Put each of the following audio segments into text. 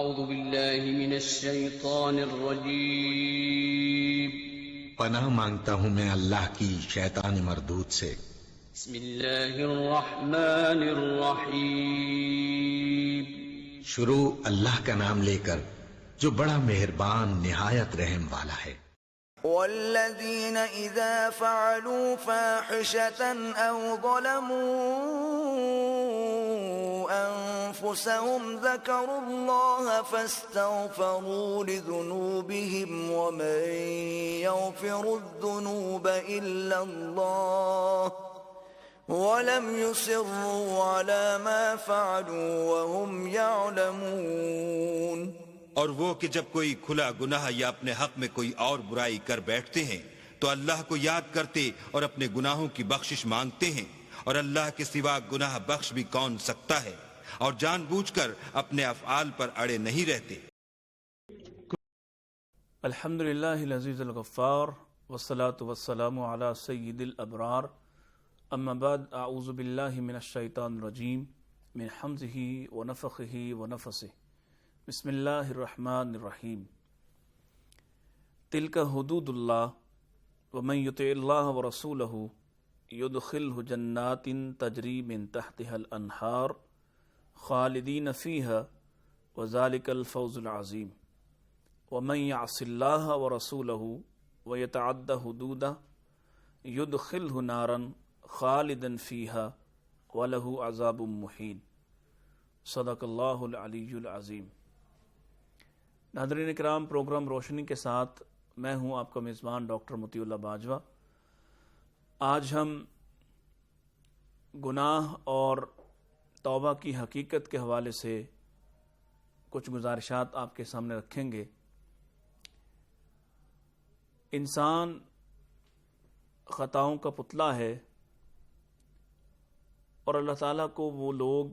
أعوذ بالله من الشيطان الرجيم. پناہ مانگتا ہوں میں اللہ کی شیطان مردود سے. بسم الله الرحمن الرحيم. شروع اللہ کا نام لے کر جو بڑا مہربان نہایت رحم والا ہے. والذين إذا فعلوا فاحشة أو ظلموا أنفسهم ذكروا الله فاستغفروا لذنوبهم ومن يغفر الذنوب إلا الله ولم يصروا على ما فعلوا وهم يعلمون. اور وہ کہ جب کوئی کھلا گناہ یا اپنے حق میں کوئی اور برائی کر بیٹھتے ہیں تو اللہ کو یاد کرتے اور اپنے گناہوں کی بخشش مانگتے ہیں، اور اللہ کے سوا گناہ بخش بھی کون سکتا ہے، اور جان بوجھ کر اپنے افعال پر اڑے نہیں رہتے. الحمدللہ العزیز الغفار والصلاة والسلام علی سید الابرار. اما بعد، اعوذ باللہ من الشیطان الرجیم من حمزہ ونفخہ ونفثہ. بسم اللہ الرحمن الرحیم. تلک حدود اللہ ومن یطع اللہ ورسولہ یدخلہ جنات تجری من تحتها الانہار خالدین فیہا وذالک الفوز العظیم. ومن یعص اللہ ورسولہ ویتعد حدودہ یدخلہ نارا خالدا فیہا ولہ عذاب مہین. صدق اللہ العلی العظیم. ناظرین اکرام، پروگرام روشنی کے ساتھ میں ہوں آپ کا میزبان ڈاکٹر مطیع اللہ باجوہ. آج ہم گناہ اور توبہ کی حقیقت کے حوالے سے کچھ گزارشات آپ کے سامنے رکھیں گے. انسان خطاؤں کا پتلا ہے، اور اللہ تعالیٰ کو وہ لوگ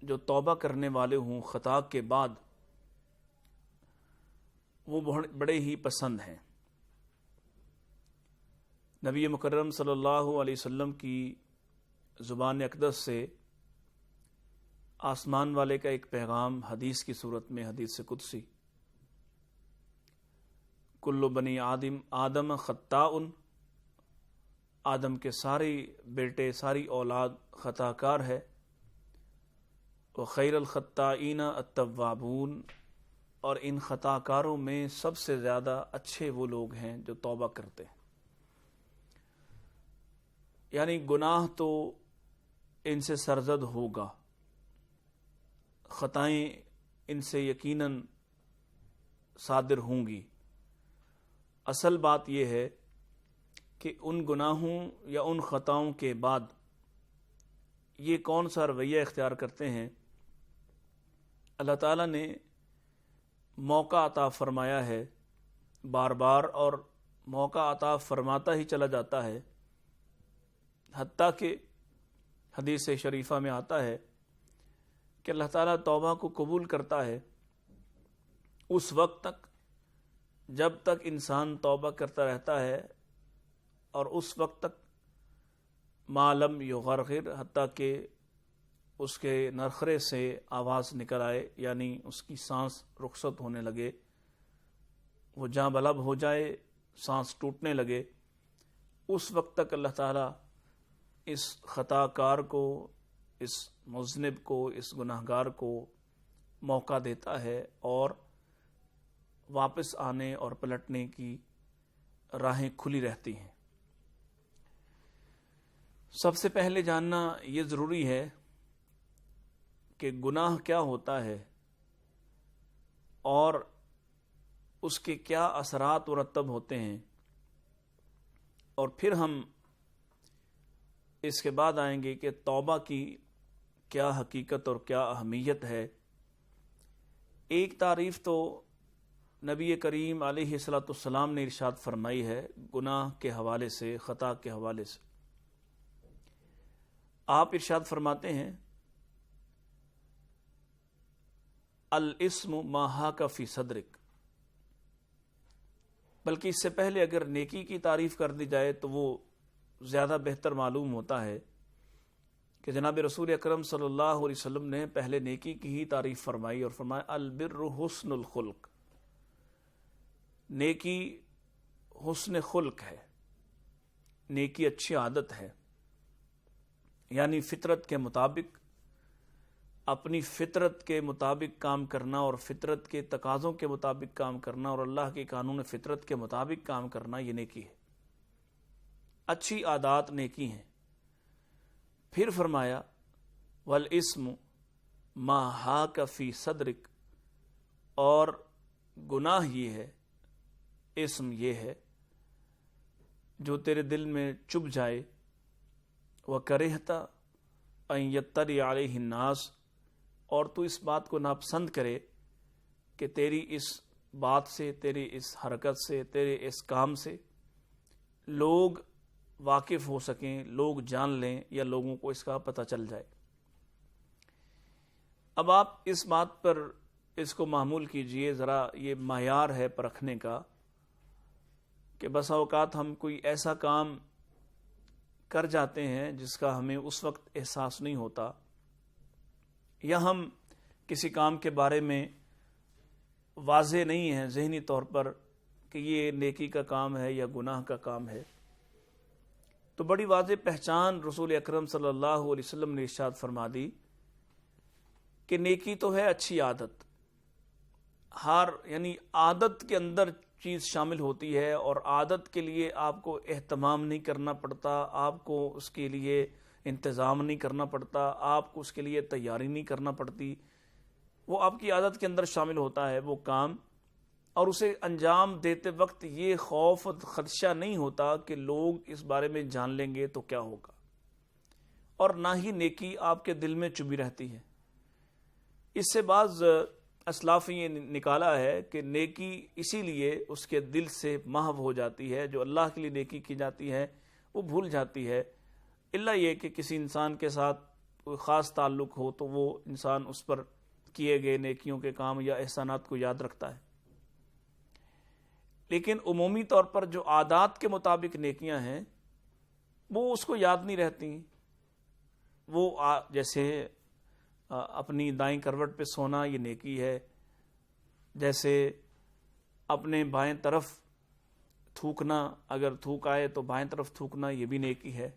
جو توبہ کرنے والے ہوں خطا کے بعد، وہ بڑے ہی پسند ہیں. نبی مکرم صلی اللہ علیہ وسلم کی زبان اقدس سے آسمان والے کا ایک پیغام حدیث کی صورت میں، حدیث قدسی: کل بنی آدم خطاء، آدم کے سارے بیٹے، ساری اولاد خطا کار ہے. وخیر الخطائین التوابون، اور ان خطا کاروں میں سب سے زیادہ اچھے وہ لوگ ہیں جو توبہ کرتے ہیں. یعنی گناہ تو ان سے سرزد ہوگا، خطائیں ان سے یقیناً صادر ہوں گی. اصل بات یہ ہے کہ ان گناہوں یا ان خطاؤں کے بعد یہ کون سا رویہ اختیار کرتے ہیں. اللہ تعالیٰ نے موقع عطا فرمایا ہے بار بار، اور موقع عطا فرماتا ہی چلا جاتا ہے، حتیٰ کہ حدیث شریفہ میں آتا ہے کہ اللہ تعالیٰ توبہ کو قبول کرتا ہے اس وقت تک جب تک انسان توبہ کرتا رہتا ہے، اور اس وقت تک ما لم یغرغر، حتیٰ کہ اس کے نرخرے سے آواز نکل آئے، یعنی اس کی سانس رخصت ہونے لگے، وہ جاں بلب ہو جائے، سانس ٹوٹنے لگے. اس وقت تک اللہ تعالیٰ اس خطا کار کو، اس مذنب کو، اس گناہ گار کو موقع دیتا ہے، اور واپس آنے اور پلٹنے کی راہیں کھلی رہتی ہیں. سب سے پہلے جاننا یہ ضروری ہے کہ گناہ کیا ہوتا ہے اور اس کے کیا اثرات مرتب ہوتے ہیں، اور پھر ہم اس کے بعد آئیں گے کہ توبہ کی کیا حقیقت اور کیا اہمیت ہے. ایک تعریف تو نبی کریم علیہ الصلوۃ والسلام نے ارشاد فرمائی ہے گناہ کے حوالے سے، خطا کے حوالے سے. آپ ارشاد فرماتے ہیں: الاسم ما حاک فی صدرک. بلکہ اس سے پہلے اگر نیکی کی تعریف کر دی جائے تو وہ زیادہ بہتر معلوم ہوتا ہے کہ جناب رسول اکرم صلی اللہ علیہ وسلم نے پہلے نیکی کی ہی تعریف فرمائی اور فرمایا البر حسن الخلق، نیکی حسن خلق ہے، نیکی اچھی عادت ہے، یعنی فطرت کے مطابق، اپنی فطرت کے مطابق کام کرنا اور فطرت کے تقاضوں کے مطابق کام کرنا اور اللہ کے قانون فطرت کے مطابق کام کرنا، یہ نیکی ہے، اچھی عادات نیکی ہیں۔ پھر فرمایا والاسم ما حاک فی صدرک، اور گناہ یہ ہے، اسم یہ ہے جو تیرے دل میں چبھ جائے، وَكَرِهْتَ أَن يَطَّلِعَ عَلَيْهِ النَّاسُ، اور تو اس بات کو ناپسند کرے کہ تیری اس بات سے، تیری اس حرکت سے، تیرے اس کام سے لوگ واقف ہو سکیں، لوگ جان لیں یا لوگوں کو اس کا پتہ چل جائے۔ اب آپ اس بات پر اس کو معمول کیجئے، ذرا یہ معیار ہے پرکھنے کا کہ بسا اوقات ہم کوئی ایسا کام کر جاتے ہیں جس کا ہمیں اس وقت احساس نہیں ہوتا، یا ہم کسی کام کے بارے میں واضح نہیں ہیں ذہنی طور پر کہ یہ نیکی کا کام ہے یا گناہ کا کام ہے، تو بڑی واضح پہچان رسول اکرم صلی اللہ علیہ وسلم نے ارشاد فرما دی کہ نیکی تو ہے اچھی عادت، یعنی عادت کے اندر چیز شامل ہوتی ہے، اور عادت کے لیے آپ کو اہتمام نہیں کرنا پڑتا، آپ کو اس کے لیے انتظام نہیں کرنا پڑتا، آپ کو اس کے لیے تیاری نہیں کرنا پڑتی، وہ آپ کی عادت کے اندر شامل ہوتا ہے وہ کام، اور اسے انجام دیتے وقت یہ خوف اور خدشہ نہیں ہوتا کہ لوگ اس بارے میں جان لیں گے تو کیا ہوگا، اور نہ ہی نیکی آپ کے دل میں چبھی رہتی ہے۔ اس سے بعض اسلاف نے یہ نکالا ہے کہ نیکی اسی لیے اس کے دل سے محو ہو جاتی ہے، جو اللہ کے لیے نیکی کی جاتی ہے وہ بھول جاتی ہے، الا یہ کہ کسی انسان کے ساتھ کوئی خاص تعلق ہو تو وہ انسان اس پر کیے گئے نیکیوں کے کام یا احسانات کو یاد رکھتا ہے، لیکن عمومی طور پر جو عادات کے مطابق نیکیاں ہیں وہ اس کو یاد نہیں رہتی۔ وہ جیسے اپنی دائیں کروٹ پہ سونا یہ نیکی ہے، جیسے اپنے بائیں طرف تھوکنا، اگر تھوک آئے تو بائیں طرف تھوکنا یہ بھی نیکی ہے۔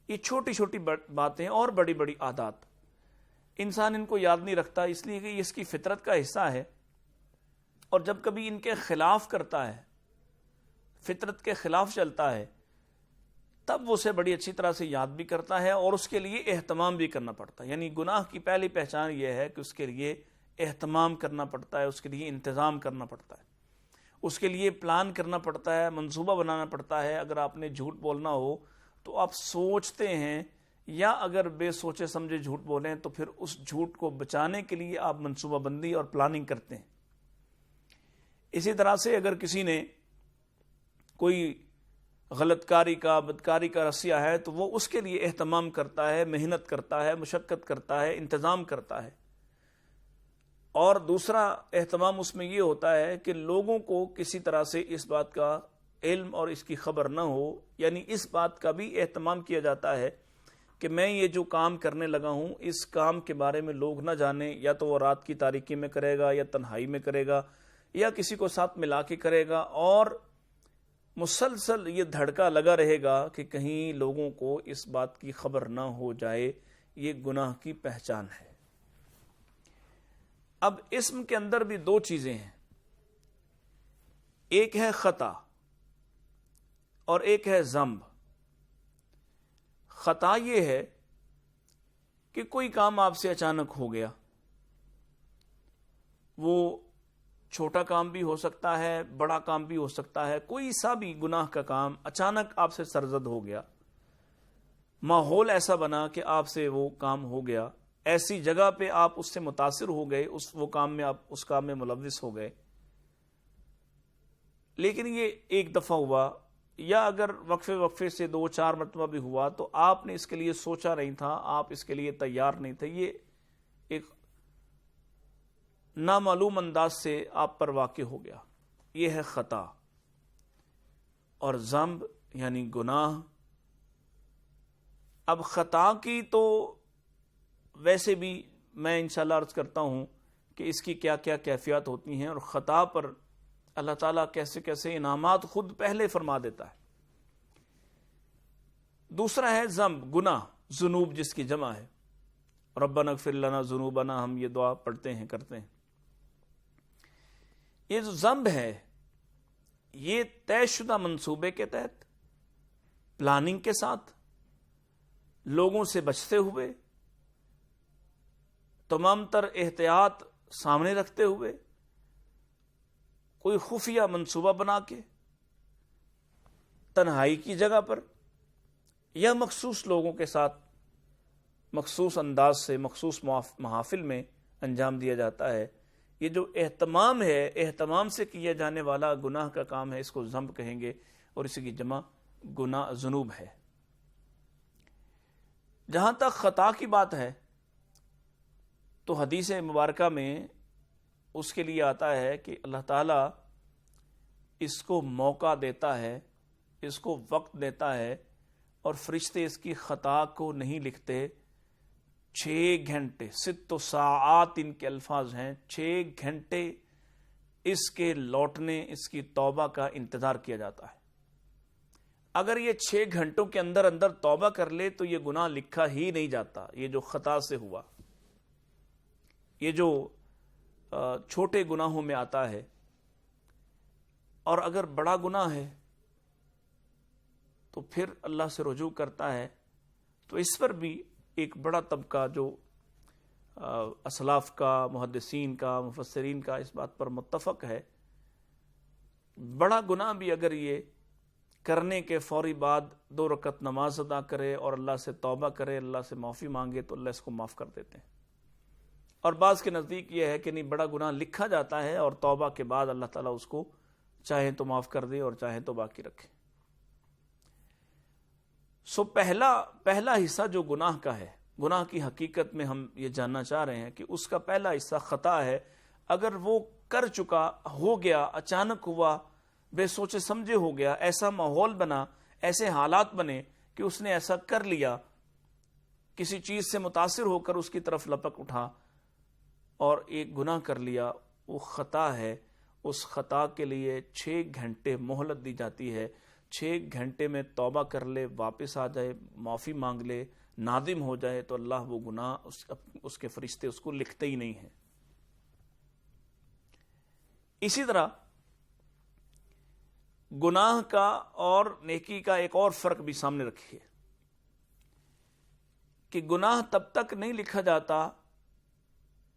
یہ چھوٹی چھوٹی باتیں اور بڑی بڑی عادات انسان ان کو یاد نہیں رکھتا، اس لیے کہ یہ اس کی فطرت کا حصہ ہے، اور جب کبھی ان کے خلاف کرتا ہے، فطرت کے خلاف چلتا ہے، تب وہ اسے بڑی اچھی طرح سے یاد بھی کرتا ہے اور اس کے لیے اہتمام بھی کرنا پڑتا ہے۔ یعنی گناہ کی پہلی پہچان یہ ہے کہ اس کے لیے اہتمام کرنا پڑتا ہے، اس کے لیے انتظام کرنا پڑتا ہے، اس کے لیے پلان کرنا پڑتا ہے، منصوبہ بنانا پڑتا ہے۔ اگر آپ نے جھوٹ بولنا ہو تو آپ سوچتے ہیں، یا اگر بے سوچے سمجھے جھوٹ بولیں تو پھر اس جھوٹ کو بچانے کے لیے آپ منصوبہ بندی اور پلاننگ کرتے ہیں۔ اسی طرح سے اگر کسی نے کوئی غلط کاری کا، بدکاری کا رسیہ ہے تو وہ اس کے لیے اہتمام کرتا ہے، محنت کرتا ہے، مشقت کرتا ہے، انتظام کرتا ہے۔ اور دوسرا اہتمام اس میں یہ ہوتا ہے کہ لوگوں کو کسی طرح سے اس بات کا علم اور اس کی خبر نہ ہو، یعنی اس بات کا بھی اہتمام کیا جاتا ہے کہ میں یہ جو کام کرنے لگا ہوں اس کام کے بارے میں لوگ نہ جانیں، یا تو وہ رات کی تاریکی میں کرے گا یا تنہائی میں کرے گا یا کسی کو ساتھ ملا کے کرے گا، اور مسلسل یہ دھڑکا لگا رہے گا کہ کہیں لوگوں کو اس بات کی خبر نہ ہو جائے۔ یہ گناہ کی پہچان ہے۔ اب اسم کے اندر بھی دو چیزیں ہیں، ایک ہے خطا اور ایک ہے ذنب۔ خطا یہ ہے کہ کوئی کام آپ سے اچانک ہو گیا، وہ چھوٹا کام بھی ہو سکتا ہے، بڑا کام بھی ہو سکتا ہے، کوئی سا بھی گناہ کا کام اچانک آپ سے سرزد ہو گیا، ماحول ایسا بنا کہ آپ سے وہ کام ہو گیا، ایسی جگہ پہ آپ اس سے متاثر ہو گئے، وہ کام میں آپ اس کام میں ملوث ہو گئے۔ لیکن یہ ایک دفعہ ہوا، یا اگر وقفے سے 2-4 مرتبہ بھی ہوا تو آپ نے اس کے لیے سوچا نہیں تھا، آپ اس کے لیے تیار نہیں تھے، یہ ایک نامعلوم انداز سے آپ پر واقع ہو گیا، یہ ہے خطا۔ اور ذنب یعنی گناہ، اب خطا کی تو ویسے بھی میں انشاءاللہ عرض کرتا ہوں کہ اس کی کیا کیا کیفیات ہوتی ہیں، اور خطا پر اللہ تعالیٰ کیسے کیسے انعامات خود پہلے فرما دیتا ہے۔ دوسرا ہے ذنب، گناہ، ذنوب جس کی جمع ہے، ربنا اغفر لنا ذنوبنا، ہم یہ دعا پڑھتے ہیں کرتے ہیں۔ یہ جو ذنب ہے یہ طے شدہ منصوبے کے تحت، پلاننگ کے ساتھ، لوگوں سے بچتے ہوئے، تمام تر احتیاط سامنے رکھتے ہوئے، کوئی خفیہ منصوبہ بنا کے، تنہائی کی جگہ پر یا مخصوص لوگوں کے ساتھ مخصوص انداز سے مخصوص محافل میں انجام دیا جاتا ہے۔ یہ جو اہتمام ہے، اہتمام سے کیا جانے والا گناہ کا کام ہے، اس کو ذنب کہیں گے، اور اسی کی جمع گناہ ذنوب ہے۔ جہاں تک خطا کی بات ہے تو حدیث مبارکہ میں اس کے لیے آتا ہے کہ اللہ تعالیٰ اس کو موقع دیتا ہے، اس کو وقت دیتا ہے، اور فرشتے اس کی خطا کو نہیں لکھتے۔ 6 گھنٹے، 6 ساعات ان کے الفاظ ہیں، 6 گھنٹے اس کے لوٹنے، اس کی توبہ کا انتظار کیا جاتا ہے۔ اگر یہ 6 گھنٹوں کے اندر اندر توبہ کر لے تو یہ گناہ لکھا ہی نہیں جاتا، یہ جو خطا سے ہوا، یہ جو چھوٹے گناہوں میں آتا ہے۔ اور اگر بڑا گناہ ہے تو پھر اللہ سے رجوع کرتا ہے، تو اس پر بھی ایک بڑا طبقہ جو اسلاف کا، محدثین کا، مفسرین کا اس بات پر متفق ہے، بڑا گناہ بھی اگر یہ کرنے کے فوری بعد 2 رکعت نماز ادا کرے اور اللہ سے توبہ کرے، اللہ سے معافی مانگے، تو اللہ اس کو معاف کر دیتے ہیں۔ اور بعض کے نزدیک یہ ہے کہ نہیں، بڑا گناہ لکھا جاتا ہے اور توبہ کے بعد اللہ تعالیٰ اس کو چاہے تو معاف کر دے اور چاہے تو باقی رکھے۔ سو پہلا حصہ جو گناہ کا ہے، گناہ کی حقیقت میں ہم یہ جاننا چاہ رہے ہیں کہ اس کا پہلا حصہ خطا ہے۔ اگر وہ کر چکا، ہو گیا، اچانک ہوا، بے سوچے سمجھے ہو گیا، ایسا ماحول بنا، ایسے حالات بنے کہ اس نے ایسا کر لیا، کسی چیز سے متاثر ہو کر اس کی طرف لپک اٹھا اور ایک گناہ کر لیا، وہ خطا ہے۔ اس خطا کے لیے 6 گھنٹے مہلت دی جاتی ہے۔ 6 گھنٹے میں توبہ کر لے، واپس آ جائے، معافی مانگ لے، نادم ہو جائے، تو اللہ وہ گناہ، اس کے فرشتے اس کو لکھتے ہی نہیں ہیں۔ اسی طرح گناہ کا اور نیکی کا ایک اور فرق بھی سامنے رکھیے کہ گناہ تب تک نہیں لکھا جاتا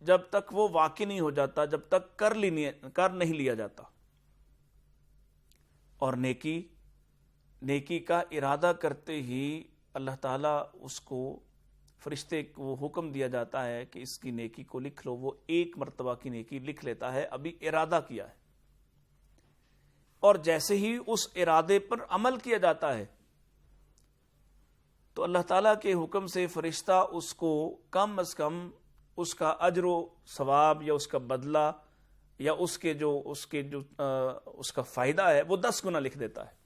جب تک وہ واقع نہیں ہو جاتا، جب تک کر نہیں لیا جاتا، اور نیکی کا ارادہ کرتے ہی اللہ تعالیٰ اس کو، فرشتے کو حکم دیا جاتا ہے کہ اس کی نیکی کو لکھ لو۔ وہ 1 مرتبہ کی نیکی لکھ لیتا ہے، ابھی ارادہ کیا ہے، اور جیسے ہی اس ارادے پر عمل کیا جاتا ہے تو اللہ تعالیٰ کے حکم سے فرشتہ اس کو کم از کم اس کا اجر و ثواب یا اس کا بدلہ یا اس کا فائدہ ہے وہ 10 گنا لکھ دیتا ہے۔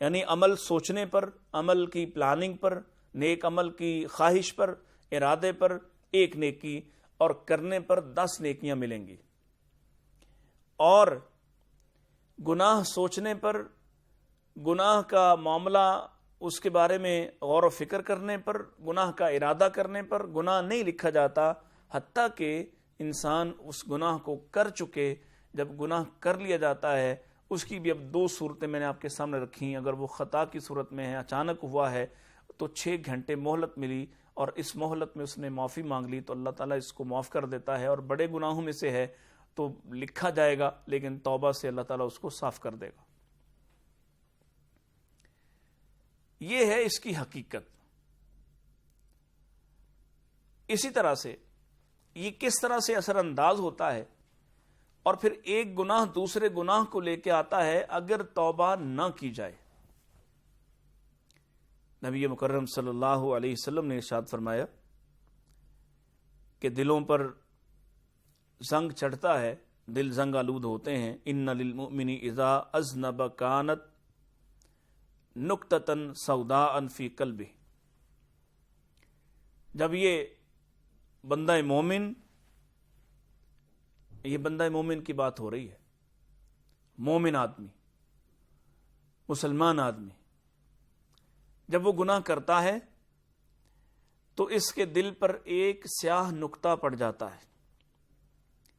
یعنی عمل سوچنے پر، عمل کی پلاننگ پر، نیک عمل کی خواہش پر، ارادے پر 1 نیکی، اور کرنے پر 10 نیکیاں ملیں گی۔ اور گناہ سوچنے پر، گناہ کا معاملہ، اس کے بارے میں غور و فکر کرنے پر، گناہ کا ارادہ کرنے پر گناہ نہیں لکھا جاتا، حتیٰ کہ انسان اس گناہ کو کر چکے، جب گناہ کر لیا جاتا ہے اس کی بھی اب 2 صورتیں میں نے آپ کے سامنے رکھی۔ اگر وہ خطا کی صورت میں ہے، اچانک ہوا ہے، تو 6 گھنٹے مہلت ملی، اور اس مہلت میں اس نے معافی مانگ لی تو اللہ تعالیٰ اس کو معاف کر دیتا ہے۔ اور بڑے گناہوں میں سے ہے تو لکھا جائے گا، لیکن توبہ سے اللہ تعالیٰ اس کو صاف کر دے گا۔ یہ ہے اس کی حقیقت۔ اسی طرح سے یہ کس طرح سے اثر انداز ہوتا ہے، اور پھر ایک گناہ دوسرے گناہ کو لے کے آتا ہے اگر توبہ نہ کی جائے۔ نبی مکرم صلی اللہ علیہ وسلم نے ارشاد فرمایا کہ دلوں پر زنگ چڑھتا ہے، دل زنگ آلود ہوتے ہیں۔ ان للمؤمن اذا اذنب کانت نکتۃ سوداء فی قلبہ، جب یہ بندہ مومن کی بات ہو رہی ہے، مومن آدمی، مسلمان آدمی جب وہ گناہ کرتا ہے تو اس کے دل پر ایک سیاہ نقطہ پڑ جاتا ہے.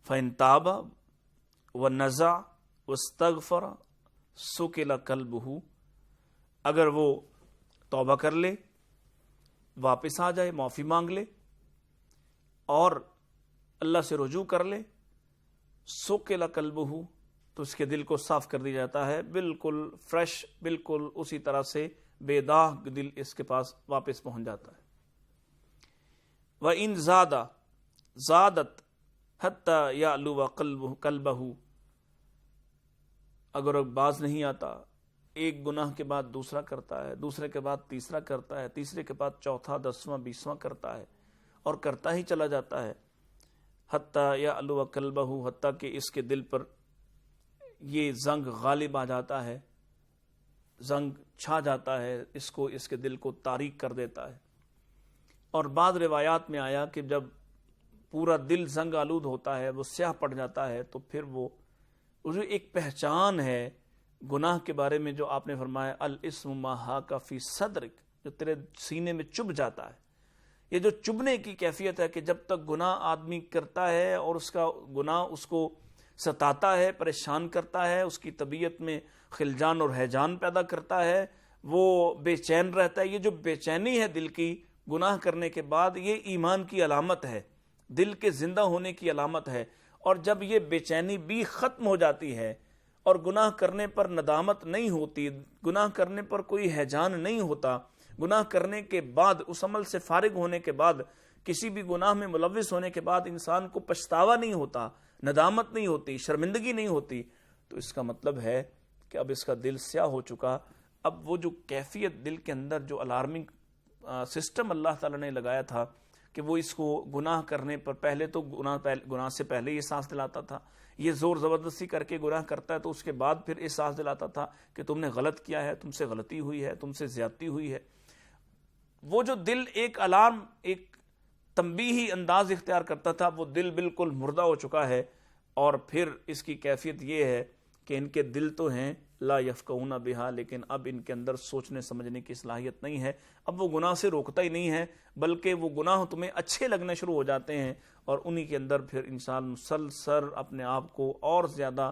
فَإِن تَابَ وَنَزَعَ وَاسْتَغْفَرَ سُكِلَ قَلْبُهُ، اگر وہ توبہ کر لے، واپس آ جائے، معافی مانگ لے اور اللہ سے رجوع کر لے، سُكِلَ قَلْبُهُ، تو اس کے دل کو صاف کر دیا جاتا ہے، بالکل فریش، بالکل اسی طرح سے بے داغ دل اس کے پاس واپس پہنچ جاتا ہے. وَإِن زَادَت حَتَّى يَعْلُوَ قَلْبَهُ، اگر باز نہیں آتا، ایک گناہ کے بعد دوسرا کرتا ہے، دوسرے کے بعد تیسرا کرتا ہے، تیسرے کے بعد چوتھا، 10واں 20واں کرتا ہے اور کرتا ہی چلا جاتا ہے. حَتَّى يَعْلُوَ قَلْبَهُ، حتیٰ کہ اس کے دل پر یہ زنگ غالب آ جاتا ہے، زنگ چھا جاتا ہے، اس کے دل کو تاریک کر دیتا ہے. اور بعض روایات میں آیا کہ جب پورا دل زنگ آلود ہوتا ہے، وہ سیاہ پڑ جاتا ہے، تو پھر وہ جو ایک پہچان ہے گناہ کے بارے میں جو آپ نے فرمایا الاسم ما حاک فی صدرک، جو تیرے سینے میں چبھ جاتا ہے. یہ جو چبھنے کی کیفیت ہے کہ جب تک گناہ آدمی کرتا ہے اور اس کا گناہ اس کو ستاتا ہے، پریشان کرتا ہے، اس کی طبیعت میں خلجان اور ہیجان پیدا کرتا ہے، وہ بے چین رہتا ہے. یہ جو بے چینی ہے دل کی گناہ کرنے کے بعد، یہ ایمان کی علامت ہے، دل کے زندہ ہونے کی علامت ہے. اور جب یہ بے چینی بھی ختم ہو جاتی ہے اور گناہ کرنے پر ندامت نہیں ہوتی، گناہ کرنے پر کوئی ہیجان نہیں ہوتا، گناہ کرنے کے بعد، اس عمل سے فارغ ہونے کے بعد، کسی بھی گناہ میں ملوث ہونے کے بعد انسان کو پچھتاوا نہیں ہوتا، ندامت نہیں ہوتی، شرمندگی نہیں ہوتی، تو اس کا مطلب ہے کہ اب اس کا دل سیاہ ہو چکا. اب وہ جو کیفیت دل کے اندر، جو الارمنگ سسٹم اللہ تعالیٰ نے لگایا تھا کہ وہ اس کو گناہ کرنے پر، پہلے تو گناہ سے پہلے یہ سانس دلاتا تھا، یہ زور زبردستی کر کے گناہ کرتا ہے تو اس کے بعد پھر یہ سانس دلاتا تھا کہ تم نے غلط کیا ہے، تم سے غلطی ہوئی ہے، تم سے زیادتی ہوئی ہے. وہ جو دل ایک الارم، ایک تنبیہی انداز اختیار کرتا تھا، وہ دل بالکل مردہ ہو چکا ہے. اور پھر اس کی کیفیت یہ ہے کہ ان کے دل تو ہیں لا یفقہون بہا، لیکن اب ان کے اندر سوچنے سمجھنے کی صلاحیت نہیں ہے. اب وہ گناہ سے روکتا ہی نہیں ہے، بلکہ وہ گناہ تمہیں اچھے لگنے شروع ہو جاتے ہیں، اور انہی کے اندر پھر انسان مسلسل اپنے آپ کو اور زیادہ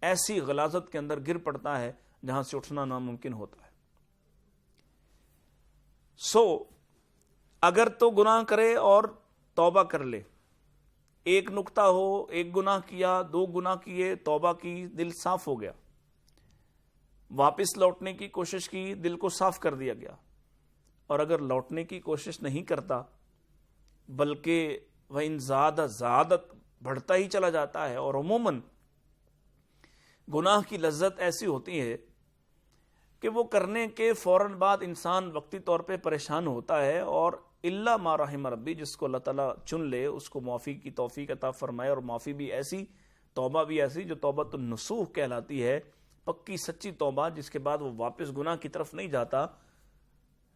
ایسی غلاظت کے اندر گر پڑتا ہے جہاں سے اٹھنا ناممکن ہوتا ہے. اگر تو گناہ کرے اور توبہ کر لے، ایک نقطہ ہو، ایک گناہ کیا، 2 گناہ کیے، توبہ کی، دل صاف ہو گیا، واپس لوٹنے کی کوشش کی، دل کو صاف کر دیا گیا. اور اگر لوٹنے کی کوشش نہیں کرتا، بلکہ وَإِن زَادَت بڑھتا ہی چلا جاتا ہے. اور عموماً گناہ کی لذت ایسی ہوتی ہے کہ وہ کرنے کے فوراً بعد انسان وقتی طور پہ پریشان ہوتا ہے، اور اللہ ما رحم ربی، جس کو اللہ تعالیٰ چن لے اس کو معافی کی توفیق عطا فرمائے. اور معافی بھی ایسی، توبہ بھی ایسی جو توبۃ النصوح کہلاتی ہے، پکی سچی توبہ، جس کے بعد وہ واپس گناہ کی طرف نہیں جاتا.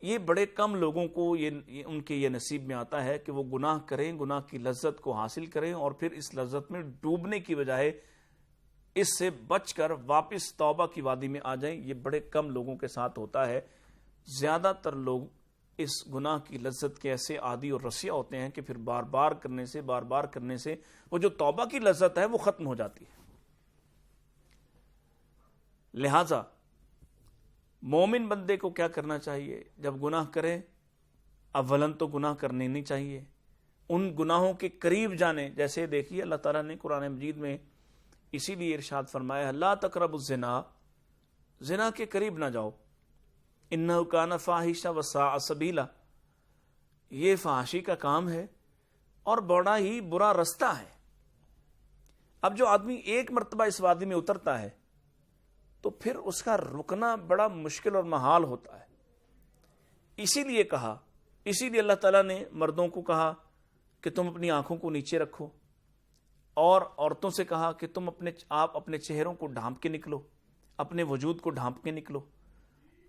یہ بڑے کم لوگوں کو ان کے یہ نصیب میں آتا ہے کہ وہ گناہ کریں، گناہ کی لذت کو حاصل کریں، اور پھر اس لذت میں ڈوبنے کی بجائے اس سے بچ کر واپس توبہ کی وادی میں آ جائیں. یہ بڑے کم لوگوں کے ساتھ ہوتا ہے. زیادہ تر لوگ اس گناہ کی لذت کے ایسے عادی اور رسیا ہوتے ہیں کہ پھر بار بار کرنے سے وہ جو توبہ کی لذت ہے وہ ختم ہو جاتی ہے. لہذا مومن بندے کو کیا کرنا چاہیے؟ جب گناہ کرے، اولاً تو گناہ کرنے نہیں چاہیے، ان گناہوں کے قریب جانے. جیسے دیکھیے اللہ تعالیٰ نے قرآن مجید میں اسی لیے ارشاد فرمایا لا تقربوا الزنا، زنا کے قریب نہ جاؤ، انہ کان فاحشہ وساء سبیلا، یہ فحاشی کا کام ہے اور بڑا ہی برا رستہ ہے. اب جو آدمی ایک مرتبہ اس وادی میں اترتا ہے تو پھر اس کا رکنا بڑا مشکل اور محال ہوتا ہے. اسی لیے اللہ تعالیٰ نے مردوں کو کہا کہ تم اپنی آنکھوں کو نیچے رکھو، اور عورتوں سے کہا کہ تم آپ اپنے چہروں کو ڈھانپ کے نکلو، اپنے وجود کو ڈھانپ کے نکلو،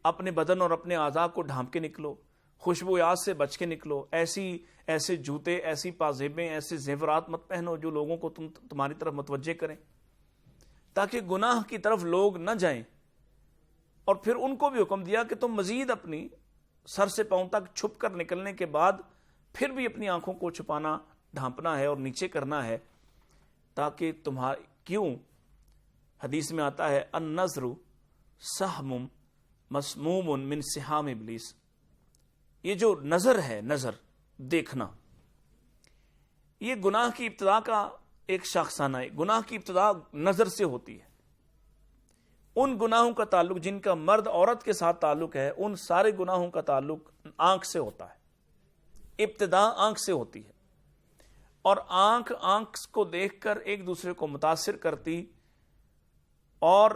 اپنے بدن اور اپنے اعضاء کو ڈھانپ کے نکلو. خوشبویات سے بچ کے نکلو، ایسے جوتے، ایسی پازیبیں، ایسے زیورات مت پہنو جو لوگوں کو تمہاری طرف متوجہ کریں، تاکہ گناہ کی طرف لوگ نہ جائیں۔ اور پھر ان کو بھی حکم دیا کہ تم مزید اپنی سر سے پاؤں تک چھپ کر نکلنے کے بعد پھر بھی اپنی آنکھوں کو چھپانا، ڈھانپنا ہے اور نیچے کرنا ہے، تاکہ کیوں حدیث میں آتا ہے النظر سہم مسموم من سہام ابلیس، یہ جو نظر ہے، نظر دیکھنا، یہ گناہ کی ابتدا کا ایک شاخسانہ ہے۔ گناہ کی ابتدا نظر سے ہوتی ہے۔ ان گناہوں کا تعلق جن کا مرد عورت کے ساتھ تعلق ہے، ان سارے گناہوں کا تعلق آنکھ سے ہوتا ہے۔ ابتدا آنکھ سے ہوتی ہے، اور آنکھ کو دیکھ کر ایک دوسرے کو متاثر کرتی اور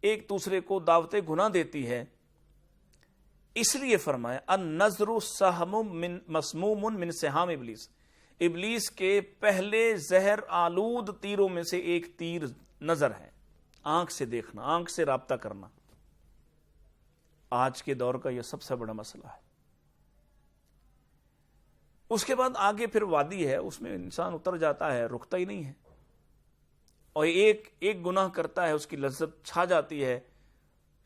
ایک دوسرے کو دعوت گناہ دیتی ہے۔ اس لیے فرمایا النظر سہم مسموم من سہام ابلیس، ابلیس کے پہلے زہر آلود تیروں میں سے ایک تیر نظر ہے، آنکھ سے دیکھنا، آنکھ سے رابطہ کرنا۔ آج کے دور کا یہ سب سے بڑا مسئلہ ہے۔ اس کے بعد آگے پھر وادی ہے، اس میں انسان اتر جاتا ہے، رکتا ہی نہیں ہے، اور ایک گناہ کرتا ہے، اس کی لذت چھا جاتی ہے،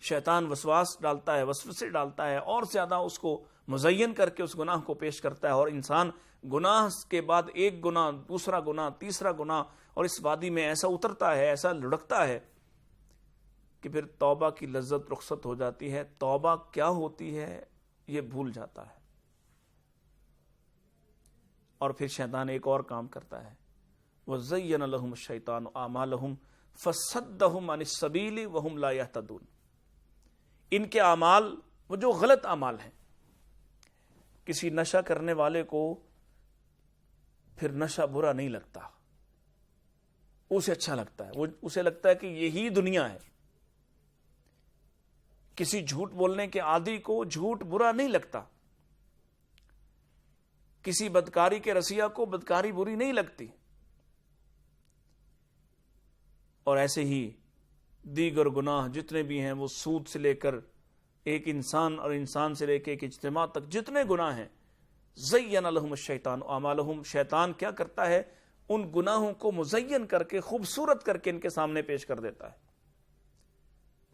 شیطان وسواس ڈالتا ہے، وسوسے ڈالتا ہے، اور زیادہ اس کو مزین کر کے اس گناہ کو پیش کرتا ہے، اور انسان گناہ کے بعد ایک گناہ، دوسرا گناہ، تیسرا گناہ، اور اس وادی میں ایسا اترتا ہے، ایسا لڑکتا ہے کہ پھر توبہ کی لذت رخصت ہو جاتی ہے۔ توبہ کیا ہوتی ہے یہ بھول جاتا ہے، اور پھر شیطان ایک اور کام کرتا ہے، وَزَيَّنَ لَهُمُ الشَّيْطَانُ أَعْمَالَهُمْ فَصَدَّهُمْ عَنِ السَّبِيلِ وَهُمْ لَا يَهْتَدُونَ۔ ان کے اعمال، وہ جو غلط اعمال ہیں، کسی نشہ کرنے والے کو پھر نشہ برا نہیں لگتا، اسے اچھا لگتا ہے، اسے لگتا ہے کہ یہی دنیا ہے۔ کسی جھوٹ بولنے کے عادی کو جھوٹ برا نہیں لگتا، کسی بدکاری کے رسیا کو بدکاری بری نہیں لگتی، اور ایسے ہی دیگر گناہ جتنے بھی ہیں، وہ سود سے لے کر ایک انسان اور انسان سے لے کے ایک اجتماع تک جتنے گناہ ہیں، زین لہم الشیطان اعمالہم، شیطان کیا کرتا ہے، ان گناہوں کو مزین کر کے، خوبصورت کر کے ان کے سامنے پیش کر دیتا ہے۔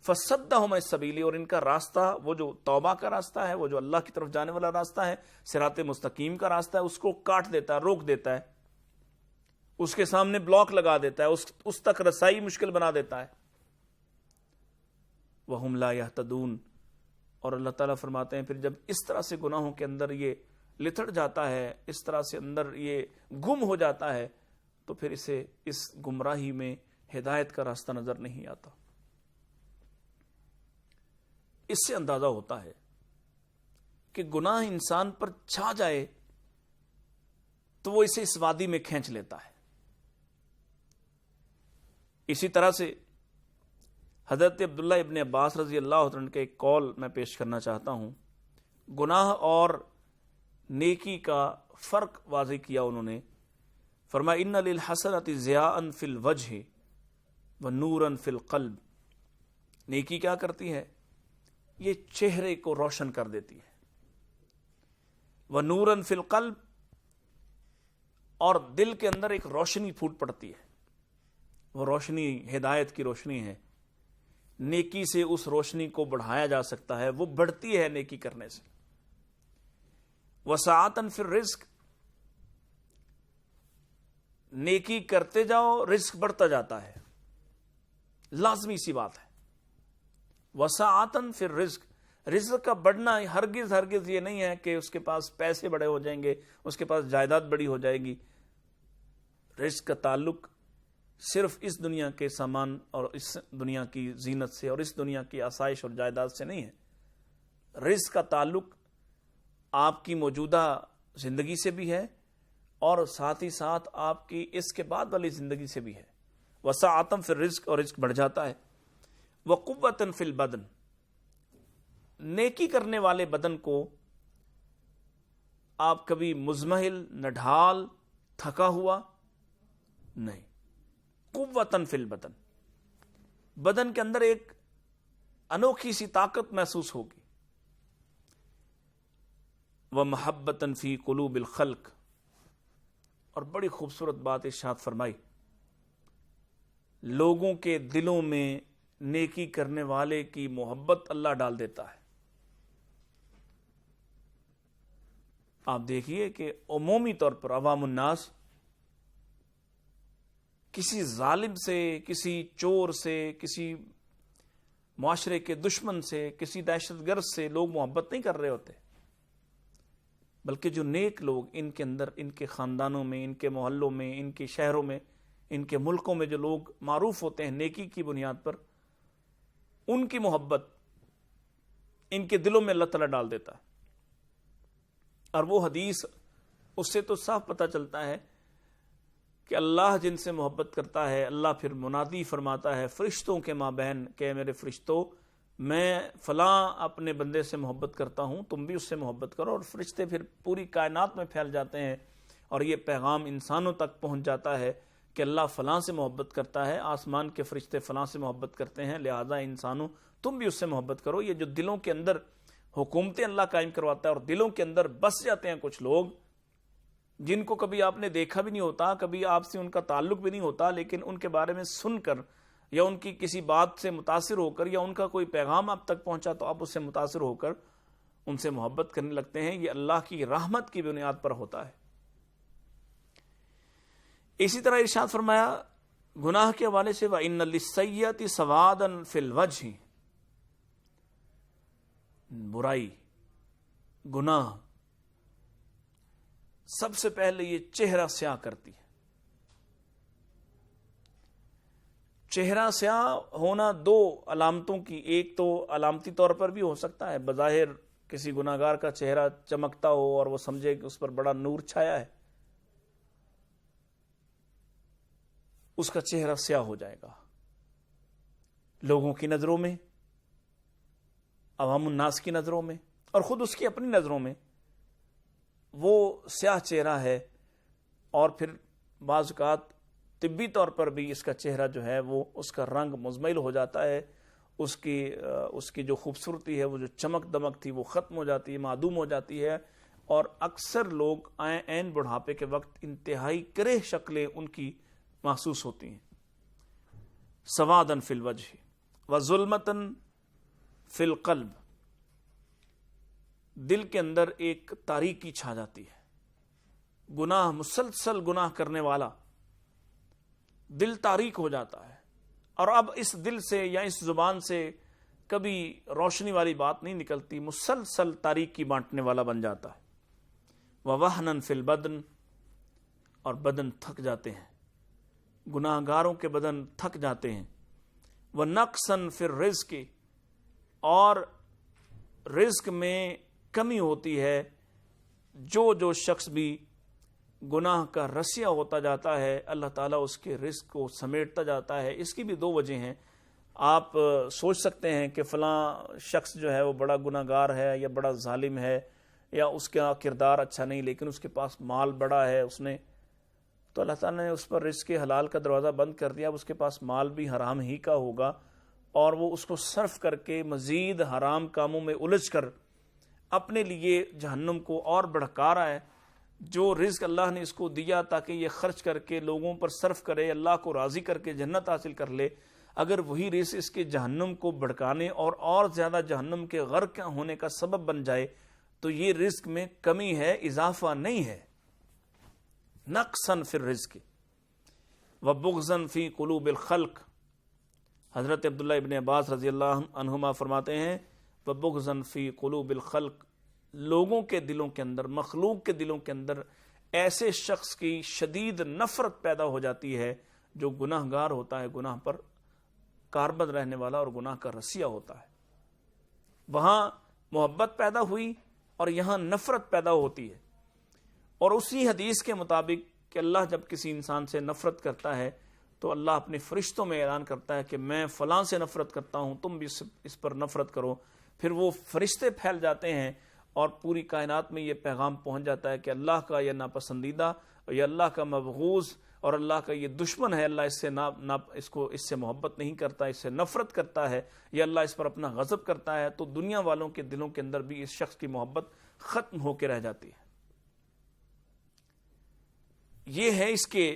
فصدہم عن السبیل، اور ان کا راستہ، وہ جو توبہ کا راستہ ہے، وہ جو اللہ کی طرف جانے والا راستہ ہے، صراط مستقیم کا راستہ ہے، اس کو کاٹ دیتا ہے، روک دیتا ہے، اس کے سامنے بلاک لگا دیتا ہے، اس تک رسائی مشکل بنا دیتا ہے۔ وَهُمْ لَا يَهْتَدُونَ، اور اللہ تعالیٰ فرماتے ہیں پھر جب اس طرح سے گناہوں کے اندر یہ لتڑ جاتا ہے، اس طرح سے اندر یہ گم ہو جاتا ہے، تو پھر اسے اس گمراہی میں ہدایت کا راستہ نظر نہیں آتا۔ اس سے اندازہ ہوتا ہے کہ گناہ انسان پر چھا جائے تو وہ اسے اس وادی میں کھینچ لیتا ہے۔ اسی طرح سے حضرت عبداللہ ابن عباس رضی اللہ عنہ کے ایک قول میں پیش کرنا چاہتا ہوں۔ گناہ اور نیکی کا فرق واضح کیا انہوں نے، فرمایا ان للحسنۃ ضیاء فی الوجہ ونورا فی القلب، نیکی کیا کرتی ہے، یہ چہرے کو روشن کر دیتی ہے، ونورا فی القلب، اور دل کے اندر ایک روشنی پھوٹ پڑتی ہے، وہ روشنی ہدایت کی روشنی ہے۔ نیکی سے اس روشنی کو بڑھایا جا سکتا ہے، وہ بڑھتی ہے نیکی کرنے سے۔ وسعۃ فی الرزق، نیکی کرتے جاؤ رزق بڑھتا جاتا ہے، لازمی سی بات ہے۔ وسعۃ فی الرزق، رزق کا بڑھنا ہرگز یہ نہیں ہے کہ اس کے پاس پیسے بڑے ہو جائیں گے، اس کے پاس جائیداد بڑی ہو جائے گی۔ رزق کا تعلق صرف اس دنیا کے سامان اور اس دنیا کی زینت سے اور اس دنیا کی آسائش اور جائیداد سے نہیں ہے۔ رزق کا تعلق آپ کی موجودہ زندگی سے بھی ہے، اور ساتھ ہی ساتھ آپ کی اس کے بعد والی زندگی سے بھی ہے۔ وسعۃ فی الرزق، اور رزق بڑھ جاتا ہے۔ وقوۃ فی البدن، نیکی کرنے والے بدن کو آپ کبھی مزمحل، نڈھال، تھکا ہوا نہیں، قوتاً فی البدن، بدن کے اندر ایک انوکھی سی طاقت محسوس ہوگی۔ ومحبۃ فی قلوب الخلق. اور بڑی خوبصورت بات ارشاد فرمائی، لوگوں کے دلوں میں نیکی کرنے والے کی محبت اللہ ڈال دیتا ہے. آپ دیکھیے کہ عمومی طور پر عوام الناس کسی ظالم سے، کسی چور سے، کسی معاشرے کے دشمن سے، کسی دہشت گرد سے لوگ محبت نہیں کر رہے ہوتے، بلکہ جو نیک لوگ ان کے اندر، ان کے خاندانوں میں، ان کے محلوں میں، ان کے شہروں میں، ان کے ملکوں میں جو لوگ معروف ہوتے ہیں نیکی کی بنیاد پر، ان کی محبت ان کے دلوں میں اللہ تعالیٰ ڈال دیتا ہے. اور وہ حدیث، اس سے تو صاف پتہ چلتا ہے کہ اللہ جن سے محبت کرتا ہے، اللہ پھر منادی فرماتا ہے فرشتوں کے مابین کہ میرے فرشتوں، میں فلاں اپنے بندے سے محبت کرتا ہوں، تم بھی اس سے محبت کرو. اور فرشتے پھر پوری کائنات میں پھیل جاتے ہیں اور یہ پیغام انسانوں تک پہنچ جاتا ہے کہ اللہ فلاں سے محبت کرتا ہے، آسمان کے فرشتے فلاں سے محبت کرتے ہیں، لہذا انسانوں تم بھی اس سے محبت کرو. یہ جو دلوں کے اندر حکومتیں اللہ قائم کرواتا ہے اور دلوں کے اندر بس جاتے ہیں کچھ لوگ جن کو کبھی آپ نے دیکھا بھی نہیں ہوتا، کبھی آپ سے ان کا تعلق بھی نہیں ہوتا، لیکن ان کے بارے میں سن کر یا ان کی کسی بات سے متاثر ہو کر یا ان کا کوئی پیغام آپ تک پہنچا تو آپ اس سے متاثر ہو کر ان سے محبت کرنے لگتے ہیں. یہ اللہ کی رحمت کی بنیاد پر ہوتا ہے. اسی طرح ارشاد فرمایا گناہ کے حوالے سے وَإِنَّ لِلسَّيِّئَةِ سَوَادًا فِي الْوَجْهِ، برائی، گناہ سب سے پہلے یہ چہرہ سیاہ کرتی ہے. چہرہ سیاہ ہونا دو علامتوں کی، ایک تو علامتی طور پر بھی ہو سکتا ہے، بظاہر کسی گناہگار کا چہرہ چمکتا ہو اور وہ سمجھے کہ اس پر بڑا نور چھایا ہے، اس کا چہرہ سیاہ ہو جائے گا لوگوں کی نظروں میں، عوام الناس کی نظروں میں، اور خود اس کی اپنی نظروں میں وہ سیاہ چہرہ ہے. اور پھر بعض اوقات طبی طور پر بھی اس کا چہرہ جو ہے وہ اس کا رنگ مزمل ہو جاتا ہے، اس کی جو خوبصورتی ہے، وہ جو چمک دمک تھی وہ ختم ہو جاتی ہے، معدوم ہو جاتی ہے. اور اکثر لوگ عین بڑھاپے کے وقت انتہائی کرہ شکلیں ان کی محسوس ہوتی ہیں. سوادن فی الوجہ وظلمتن فی القلب، دل کے اندر ایک تاریکی چھا جاتی ہے. گناہ، مسلسل گناہ کرنے والا دل تاریک ہو جاتا ہے، اور اب اس دل سے یا اس زبان سے کبھی روشنی والی بات نہیں نکلتی، مسلسل تاریکی بانٹنے والا بن جاتا ہے. وَوَهْنًا فِي الْبَدْنِ، اور بدن تھک جاتے ہیں، گناہ گاروں کے بدن تھک جاتے ہیں. وَنَقْصًا فِي الرِّزْقِ، اور رزق میں کمی ہوتی ہے. جو شخص بھی گناہ کا رسیا ہوتا جاتا ہے اللہ تعالیٰ اس کے رزق کو سمیٹتا جاتا ہے. اس کی بھی دو وجہ ہیں. آپ سوچ سکتے ہیں کہ فلاں شخص جو ہے وہ بڑا گناہ گار ہے یا بڑا ظالم ہے یا اس کا کردار اچھا نہیں، لیکن اس کے پاس مال بڑا ہے، اس نے تو اللہ تعالیٰ نے اس پر رزق حلال کا دروازہ بند کر دیا. اب اس کے پاس مال بھی حرام ہی کا ہوگا اور وہ اس کو صرف کر کے مزید حرام کاموں میں الجھ کر اپنے لیے جہنم کو اور بڑھکا رہا ہے. جو رزق اللہ نے اس کو دیا تاکہ یہ خرچ کر کے لوگوں پر صرف کرے، اللہ کو راضی کر کے جنت حاصل کر لے، اگر وہی رزق اس کے جہنم کو بھڑکانے اور زیادہ جہنم کے غرق ہونے کا سبب بن جائے تو یہ رزق میں کمی ہے، اضافہ نہیں ہے. نقصاً فی الرزق وبغضاً فی قلوب الخلق، حضرت عبداللہ ابن عباس رضی اللہ عنہما فرماتے ہیں وبغضاً فی قلوب الخلق، لوگوں کے دلوں کے اندر، مخلوق کے دلوں کے اندر ایسے شخص کی شدید نفرت پیدا ہو جاتی ہے جو گناہ گار ہوتا ہے، گناہ پر کاربند رہنے والا اور گناہ کا رسیا ہوتا ہے. وہاں محبت پیدا ہوئی اور یہاں نفرت پیدا ہوتی ہے. اور اسی حدیث کے مطابق کہ اللہ جب کسی انسان سے نفرت کرتا ہے تو اللہ اپنے فرشتوں میں اعلان کرتا ہے کہ میں فلاں سے نفرت کرتا ہوں، تم بھی اس پر نفرت کرو. پھر وہ فرشتے پھیل جاتے ہیں اور پوری کائنات میں یہ پیغام پہنچ جاتا ہے کہ اللہ کا یہ ناپسندیدہ اور یہ اللہ کا مبغوض اور اللہ کا یہ دشمن ہے، اللہ اس سے اس سے محبت نہیں کرتا، اس سے نفرت کرتا ہے، یا اللہ اس پر اپنا غضب کرتا ہے، تو دنیا والوں کے دلوں کے اندر بھی اس شخص کی محبت ختم ہو کے رہ جاتی ہے۔ یہ ہے اس کے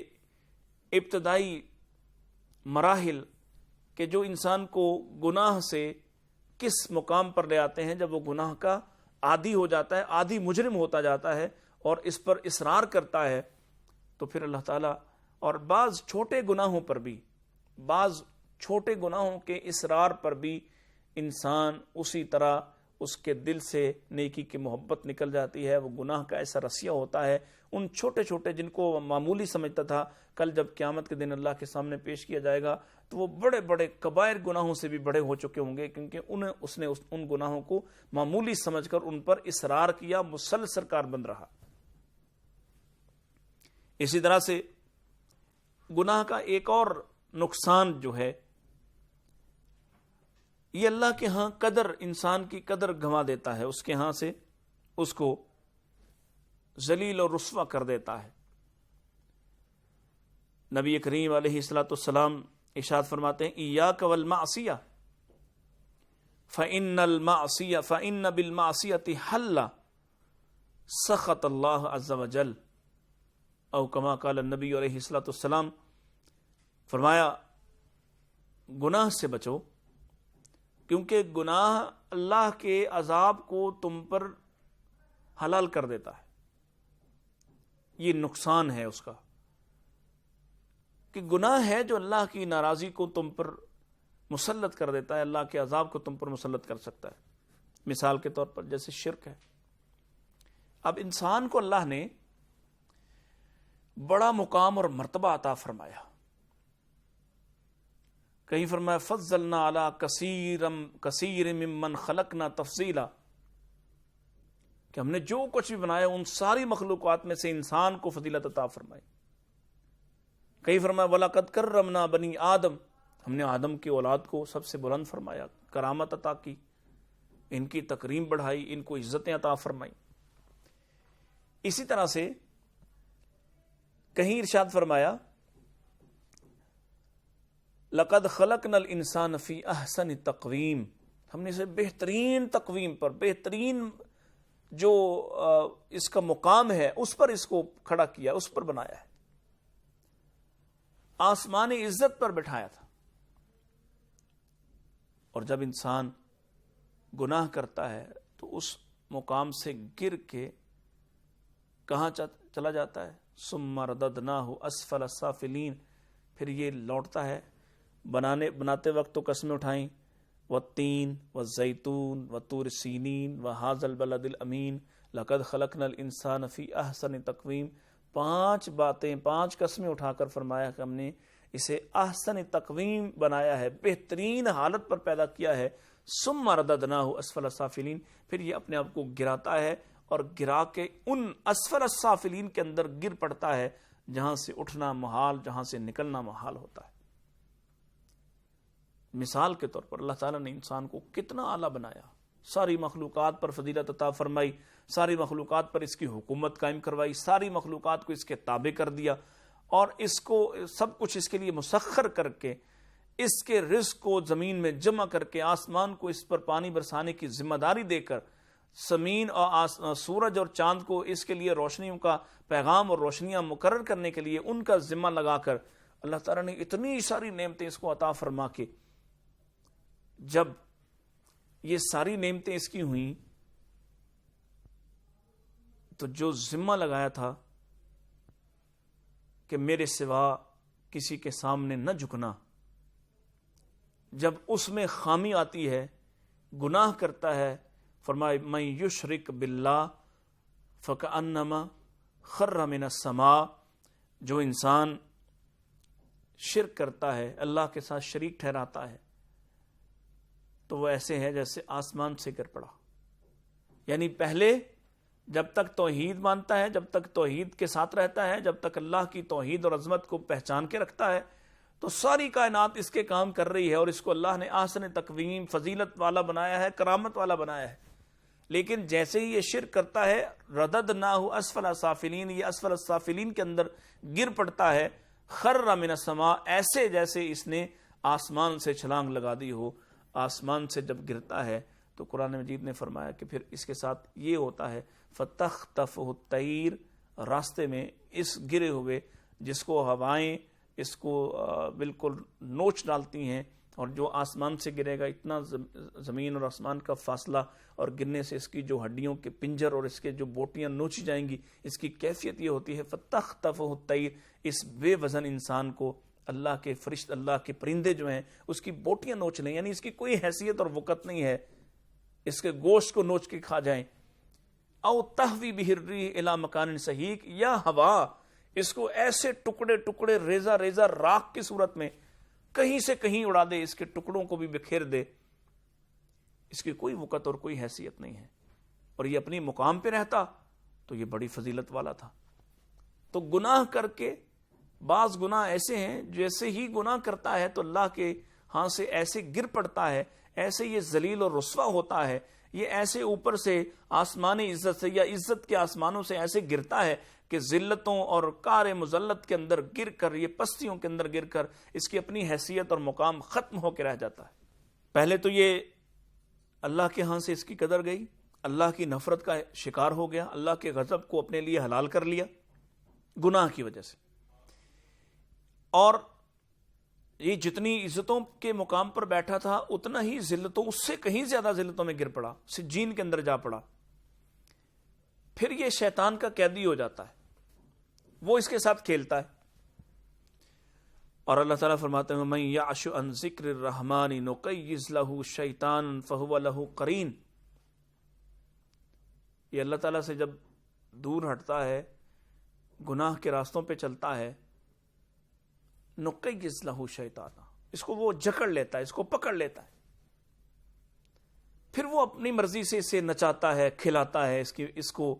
ابتدائی مراحل کہ جو انسان کو گناہ سے کس مقام پر لے آتے ہیں۔ جب وہ گناہ کا عادی ہو جاتا ہے، عادی مجرم ہوتا جاتا ہے اور اس پر اصرار کرتا ہے، تو پھر اللہ تعالیٰ، اور بعض چھوٹے گناہوں پر بھی، بعض چھوٹے گناہوں کے اصرار پر بھی انسان اسی طرح اس کے دل سے نیکی کی محبت نکل جاتی ہے، وہ گناہ کا ایسا رسیہ ہوتا ہے۔ ان چھوٹے چھوٹے جن کو وہ معمولی سمجھتا تھا، کل جب قیامت کے دن اللہ کے سامنے پیش کیا جائے گا تو وہ بڑے بڑے کبائر گناہوں سے بھی بڑے ہو چکے ہوں گے، کیونکہ اس نے ان گناہوں کو معمولی سمجھ کر ان پر اصرار کیا، مسلسل کاربند رہا۔ اسی طرح سے گناہ کا ایک اور نقصان جو ہے، یہ اللہ کے ہاں قدر، انسان کی قدر گنوا دیتا ہے، اس کے ہاں سے اس کو ذلیل اور رسوا کر دیتا ہے۔ نبی کریم علیہ الصلوۃ والسلام ارشاد فرماتے ہیں، ایاک والمعصیہ فإن بالمعصیۃ حل سخط اللہ عز وجل، او کما قال النبی علیہ الصلوۃ والسلام، فرمایا گناہ سے بچو، کیونکہ گناہ اللہ کے عذاب کو تم پر حلال کر دیتا ہے۔ یہ نقصان ہے اس کا کہ گناہ ہے جو اللہ کی ناراضی کو تم پر مسلط کر دیتا ہے، اللہ کے عذاب کو تم پر مسلط کر سکتا ہے۔ مثال کے طور پر جیسے شرک ہے۔ اب انسان کو اللہ نے بڑا مقام اور مرتبہ عطا فرمایا، کہیں فرمایا فضلنا علی کثیر ممن خلقنا تفضیلا، کہ ہم نے جو کچھ بھی بنایا ان ساری مخلوقات میں سے انسان کو فضیلت عطا فرمائی۔ کہیں فرمایا وَلَقَدْ كَرَّمْنَا بَنِي آدم، ہم نے آدم کی اولاد کو سب سے بلند فرمایا، کرامت عطا کی، ان کی تکریم بڑھائی، ان کو عزتیں عطا فرمائی۔ اسی طرح سے کہیں ارشاد فرمایا لَقَدْ خَلَقْنَا الْإِنسَانَ فِي أَحْسَنِ تَقْوِيمٍ، ہم نے اسے بہترین تقویم پر، بہترین جو اس کا مقام ہے اس پر اس کو کھڑا کیا، اس پر بنایا ہے، آسمان عزت پر بٹھایا تھا۔ اور جب انسان گناہ کرتا ہے تو اس مقام سے گر کے کہاں چلا جاتا ہے؟ ثم رددناہ اسفل السافلین، پھر یہ لوٹتا ہے۔ بناتے وقت تو قسمیں اٹھائیں، والتین والزیتون وطور سینین وہذا البلد الامین لقد خلقنا الانسان فی احسن تقویم، 5 باتیں، 5 قسمیں اٹھا کر فرمایا کہ ہم نے اسے احسن تقویم بنایا ہے، بہترین حالت پر پیدا کیا ہے۔ ثم رددناہ اسفل السافلین، پھر یہ اپنے آپ کو گراتا ہے اور گرا کے ان اسفل السافلین کے اندر گر پڑتا ہے جہاں سے اٹھنا محال، جہاں سے نکلنا محال ہوتا ہے۔ مثال کے طور پر اللہ تعالیٰ نے انسان کو کتنا اعلیٰ بنایا، ساری مخلوقات پر فضیلت عطا فرمائی، ساری مخلوقات پر اس کی حکومت قائم کروائی، ساری مخلوقات کو اس کے تابع کر دیا، اور اس کو سب کچھ اس کے لیے مسخر کر کے، اس کے رزق کو زمین میں جمع کر کے، آسمان کو اس پر پانی برسانے کی ذمہ داری دے کر، زمین اور سورج اور چاند کو اس کے لیے روشنیوں کا پیغام اور روشنیاں مقرر کرنے کے لیے ان کا ذمہ لگا کر اللہ تعالیٰ نے اتنی ساری نعمتیں اس کو عطا فرما کے، جب یہ ساری نعمتیں اس کی ہوئیں تو جو ذمہ لگایا تھا کہ میرے سوا کسی کے سامنے نہ جھکنا، جب اس میں خامی آتی ہے، گناہ کرتا ہے، فرمایا من یشرک باللہ فکأنما خر من السماء، جو انسان شرک کرتا ہے، اللہ کے ساتھ شریک ٹھہراتا ہے، تو وہ ایسے ہے جیسے آسمان سے گر پڑا۔ یعنی پہلے جب تک توحید مانتا ہے، جب تک توحید کے ساتھ رہتا ہے، جب تک اللہ کی توحید اور عظمت کو پہچان کے رکھتا ہے، تو ساری کائنات اس کے کام کر رہی ہے اور اس کو اللہ نے احسن تقویم، فضیلت والا بنایا ہے، کرامت والا بنایا ہے۔ لیکن جیسے ہی یہ شرک کرتا ہے، رددناہ اسفل السافلین، یہ اسفل السافلین کے اندر گر پڑتا ہے۔ خر من السماء، ایسے جیسے اس نے آسمان سے چھلانگ لگا دی ہو. آسمان سے جب گرتا ہے تو قرآن مجید نے فرمایا کہ پھر اس کے ساتھ یہ ہوتا ہے فَتَخْطَفُهُ الطَّيْرُ، راستے میں اس گرے ہوئے جس کو ہوائیں اس کو بالکل نوچ ڈالتی ہیں، اور جو آسمان سے گرے گا اتنا زمین اور آسمان کا فاصلہ، اور گرنے سے اس کی جو ہڈیوں کے پنجر اور اس کے جو بوٹیاں نوچی جائیں گی، اس کی کیفیت یہ ہوتی ہے فَتَخْطَفُهُ الطَّيْرُ، اس بے وزن انسان کو اللہ کے فرشتے، اللہ کے پرندے جو ہیں اس کی بوٹیاں نوچ لیں، یعنی اس کی کوئی حیثیت اور وقت نہیں ہے اس کے گوشت کو نوچ کے کھا جائیں. او تہوی بہ الريح الی مکان سحیق، یا ہوا اس کو ایسے ٹکڑے ٹکڑے ریزہ ریزہ راکھ کی صورت میں کہیں سے کہیں اڑا دے، اس کے ٹکڑوں کو بھی بکھیر دے. اس کی کوئی وقت اور کوئی حیثیت نہیں ہے، اور یہ اپنی مقام پہ رہتا تو یہ بڑی فضیلت والا تھا. تو گناہ کر کے، بعض گناہ ایسے ہیں جیسے ہی گناہ کرتا ہے تو اللہ کے ہاں سے ایسے گر پڑتا ہے، ایسے یہ ذلیل اور رسوا ہوتا ہے، یہ ایسے اوپر سے آسمانی عزت سے یا عزت کے آسمانوں سے ایسے گرتا ہے کہ ذلتوں اور کار مذلت کے اندر گر کر، یہ پستیوں کے اندر گر کر اس کی اپنی حیثیت اور مقام ختم ہو کے رہ جاتا ہے. پہلے تو یہ اللہ کے ہاں سے اس کی قدر گئی، اللہ کی نفرت کا شکار ہو گیا، اللہ کے غضب کو اپنے لیے حلال کر لیا گناہ کی وجہ سے، اور یہ جتنی عزتوں کے مقام پر بیٹھا تھا اتنا ہی ذلتوں، اس سے کہیں زیادہ ذلتوں میں گر پڑا، سجین کے اندر جا پڑا. پھر یہ شیطان کا قیدی ہو جاتا ہے، وہ اس کے ساتھ کھیلتا ہے. اور اللہ تعالیٰ فرماتے ہیں مَن یعش عن ذکر الرحمن نقیض لہ شیطان فہو لہ قرین. یہ اللہ تعالیٰ سے جب دور ہٹتا ہے، گناہ کے راستوں پہ چلتا ہے، نقیض لہ شیطان، اس کو وہ جکڑ لیتا ہے، اس کو پکڑ لیتا ہے، پھر وہ اپنی مرضی سے اسے نچاتا ہے، کھلاتا ہے، اس کو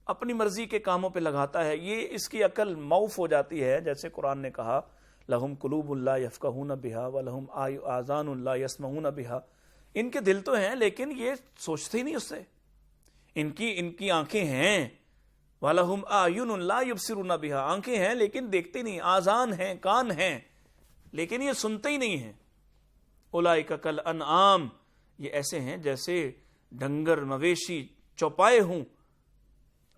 اپنی مرضی کے کاموں پہ لگاتا ہے. یہ اس کی عقل موف ہو جاتی ہے، جیسے قرآن نے کہا لہم قلوب لا یفقہون بہا ولہم آذان لا یسمعون بہا. ان کے دل تو ہیں لیکن یہ سوچتے ہی نہیں اس سے. ان کی آنکھیں ہیں، وَلَهُمْ أَعْيُنٌ لَا يُبْصِرُونَ بِهَا، آنکھیں ہیں لیکن دیکھتے نہیں، آذان ہیں، کان ہیں لیکن یہ سنتے ہی نہیں ہیں. أُولَئِكَ كَالْأَنْعَامِ، یہ ایسے ہیں جیسے ڈنگر، مویشی، چوپائے ہوں.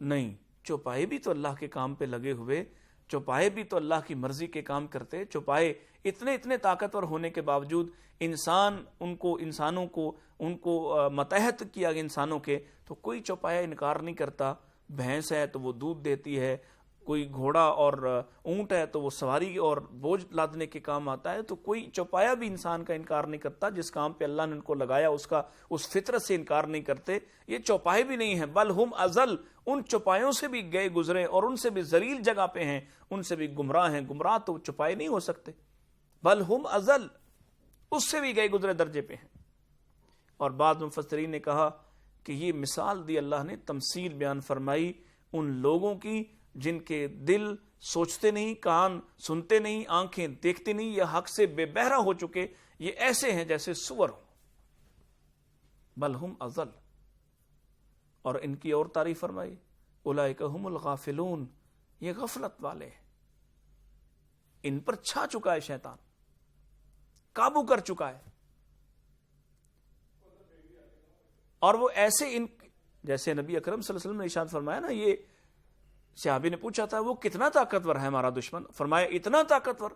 نہیں، چوپائے بھی تو اللہ کے کام پہ لگے ہوئے، چوپائے بھی تو اللہ کی مرضی کے کام کرتے. چوپائے اتنے طاقتور ہونے کے باوجود انسانوں کو متحد کیا گیا انسانوں کے، تو کوئی چوپایا انکار نہیں کرتا. بھینس ہے تو وہ دودھ دیتی ہے، کوئی گھوڑا اور اونٹ ہے تو وہ سواری اور بوجھ لادنے کے کام آتا ہے. تو کوئی چوپایا بھی انسان کا انکار نہیں کرتا، جس کام پہ اللہ نے ان کو لگایا اس فطرت سے انکار نہیں کرتے. یہ چوپائے بھی نہیں ہیں، بل ہم ازل، ان چوپایوں سے بھی گئے گزرے اور ان سے بھی ذلیل جگہ پہ ہیں، ان سے بھی گمراہ ہیں. گمراہ تو چوپائے نہیں ہو سکتے، بل ہم ازل، اس سے بھی گئے گزرے درجے پہ ہیں. اور بعض مفسرین نے کہا کہ یہ مثال دی اللہ نے، تمثیل بیان فرمائی ان لوگوں کی جن کے دل سوچتے نہیں، کان سنتے نہیں، آنکھیں دیکھتے نہیں، یا حق سے بے بہرا ہو چکے. یہ ایسے ہیں جیسے سور ہوں، بل ہم ازل. اور ان کی اور تعریف فرمائی اولئک هم الغافلون، یہ غفلت والے ہیں، ان پر چھا چکا ہے شیطان، قابو کر چکا ہے. اور وہ ایسے جیسے نبی اکرم صلی اللہ علیہ وسلم نے ارشاد فرمایا نا، یہ صحابی نے پوچھا تھا وہ کتنا طاقتور ہے ہمارا دشمن؟ فرمایا اتنا طاقتور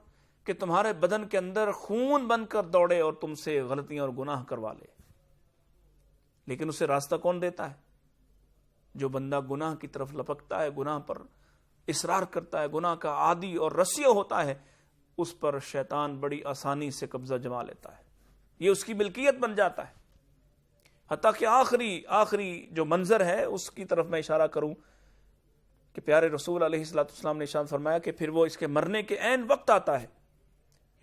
کہ تمہارے بدن کے اندر خون بن کر دوڑے اور تم سے غلطیاں اور گناہ کروا لے. لیکن اسے راستہ کون دیتا ہے؟ جو بندہ گناہ کی طرف لپکتا ہے، گناہ پر اصرار کرتا ہے، گناہ کا عادی اور رسیہ ہوتا ہے، اس پر شیطان بڑی آسانی سے قبضہ جما لیتا ہے، یہ اس کی ملکیت بن جاتا ہے. حتیٰ کہ آخری جو منظر ہے اس کی طرف میں اشارہ کروں کہ پیارے رسول علیہ الصلوۃ والسلام نے ارشاد فرمایا کہ پھر وہ اس کے مرنے کے عین وقت آتا ہے،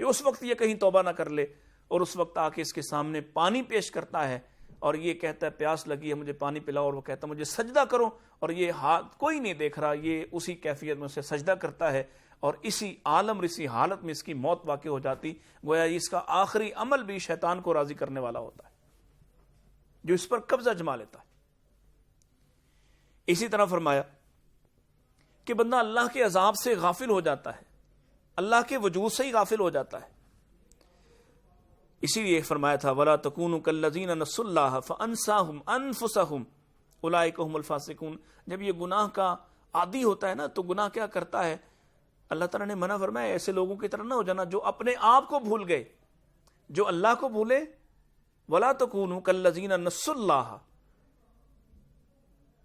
اس وقت یہ کہیں توبہ نہ کر لے، اور اس وقت آ کے اس کے سامنے پانی پیش کرتا ہے اور یہ کہتا ہے پیاس لگی ہے مجھے پانی پلاؤ، اور وہ کہتا ہے مجھے سجدہ کرو، اور یہ کوئی نہیں دیکھ رہا، یہ اسی کیفیت میں اسے سجدہ کرتا ہے، اور اسی عالم اسی حالت میں اس کی موت واقع ہو جاتی. گویا اس کا آخری عمل بھی شیطان کو راضی کرنے والا ہوتا ہے جو اس پر قبضہ جما لیتا ہے. اسی طرح فرمایا کہ بندہ اللہ کے عذاب سے غافل ہو جاتا ہے، اللہ کے وجود سے ہی غافل ہو جاتا ہے. اسی لیے فرمایا تھا وَلَا تَكُونُوا كَالَّذِينَ نَسُوا اللَّهَ فَأَنسَاهُمْ أَنفُسَهُمْ أُولَٰئِكَ هُمُ الْفَاسِقُونَ. جب یہ گناہ کا عادی ہوتا ہے نا تو گناہ کیا کرتا ہے؟ اللہ تعالیٰ نے منع فرمایا ایسے لوگوں کی طرح نہ ہو جانا جو اپنے آپ کو بھول گئے. جو اللہ کو بھولے وَلَا تَكُونُوا كَالَّذِينَ نَسُوا اللَّهَ،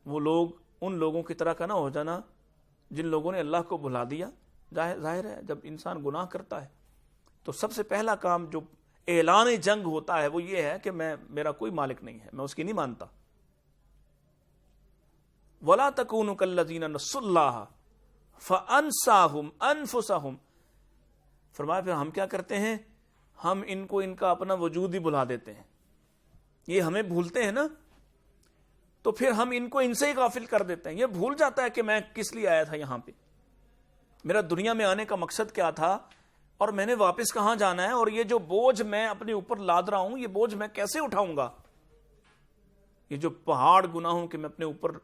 وہ لوگ ان لوگوں کی طرح کا نہ ہو جانا جن لوگوں نے اللہ کو بھلا دیا. ظاہر ہے جب انسان گناہ کرتا ہے تو سب سے پہلا کام جو اعلان جنگ ہوتا ہے وہ یہ ہے کہ میرا کوئی مالک نہیں ہے، میں اس کی نہیں مانتا. وَلَا تَكُونُوا كَالَّذِينَ نَسُوا اللَّهَ فَأَنسَاهُمْ أَنفُسَهُمْ. فرمایا پھر ہم کیا کرتے ہیں؟ ہم ان کو ان کا اپنا وجود ہی بھلا دیتے ہیں. یہ ہمیں بھولتے ہیں نا تو پھر ہم ان کو ان سے ہی غافل کر دیتے ہیں. یہ بھول جاتا ہے کہ میں کس لیے آیا تھا یہاں پہ، میرا دنیا میں آنے کا مقصد کیا تھا اور میں نے واپس کہاں جانا ہے، اور یہ جو بوجھ میں اپنے اوپر لاد رہا ہوں یہ بوجھ میں کیسے اٹھاؤں گا. یہ جو پہاڑ گناہوں کے میں اپنے اوپر